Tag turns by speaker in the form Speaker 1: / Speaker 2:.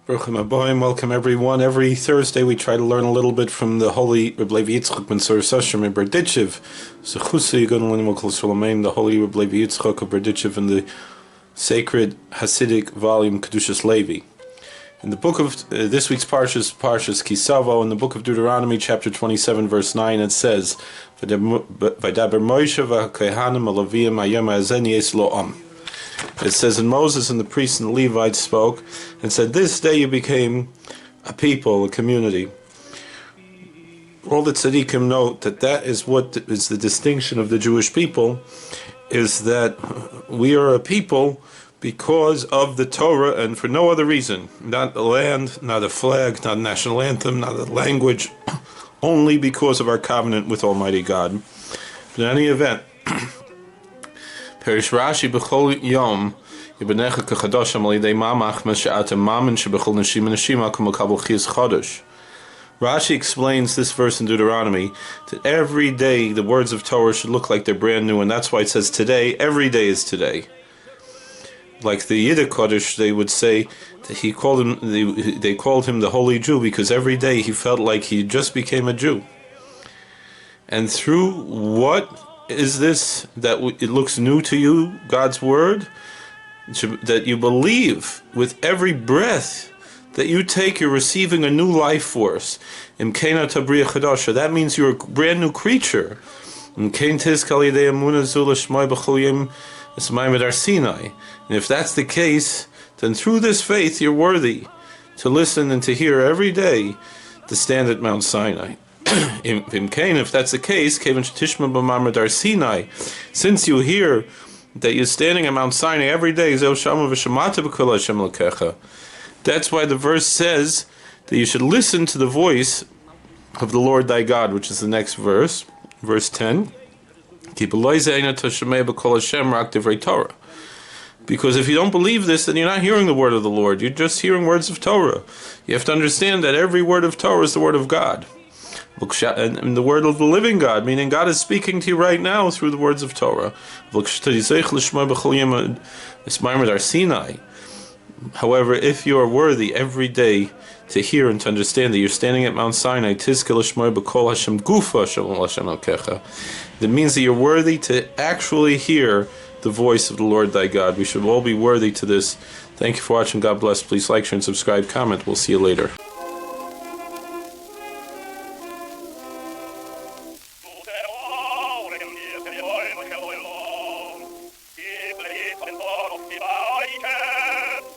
Speaker 1: Baruchim Aboim, welcome everyone. Every Thursday we try to learn a little bit from the holy Rebbe Levi Yitzchak ben Soshem in Berditchev. Zechusa Yigon L'Nimol Kol Solomein, the holy Rebbe Levi Yitzchak of Berditchev in the sacred Hasidic volume Kedushas Levi. In the book of this week's Parshas Savo, in the book of Deuteronomy, chapter 27, verse 9, it says, "V'daber Moshe v'Kohanim Alavim Hayom Hazen Yes Lo Am." It says, and Moses and the priests and the Levites spoke and said, "This day you became a people, a community." All the tzaddikim note that is what is the distinction of the Jewish people, is that we are a people because of the Torah and for no other reason. Not the land, not a flag, not a national anthem, not a language, only because of our covenant with Almighty God. But in any event, Perish Rashi b'chol yom yibanecha k'chadosham alidei mamach meshe'atem mamen shebechol neshima neshima k'makabel chiz chodosh. Rashi explains this verse in Deuteronomy that every day the words of Torah should look like they're brand new, and that's why it says today. Every day is today. Like the Yiddish Kodesh, they would say that they called him the Holy Jew because every day he felt like he just became a Jew. And through what is this that it looks new to you, God's word, that you believe with every breath that you take, you're receiving a new life force. That means you're a brand new creature. And if that's the case, then through this faith you're worthy to listen and to hear every day to stand at Mount Sinai. If that's the case, since you hear that you're standing at Mount Sinai every day, that's why the verse says that you should listen to the voice of the Lord thy God, which is the next verse, verse 10. Because if you don't believe this, then you're not hearing the word of the Lord. You're just hearing words of Torah. You have to understand that every word of Torah is the word of God. And the word of the living God, meaning God is speaking to you right now through the words of Torah. However, if you are worthy every day to hear and to understand that you're standing at Mount Sinai, that means that you're worthy to actually hear the voice of the Lord thy God. We should all be worthy to this. Thank you for watching. God bless. Please like, share, and subscribe. Comment. We'll see you later.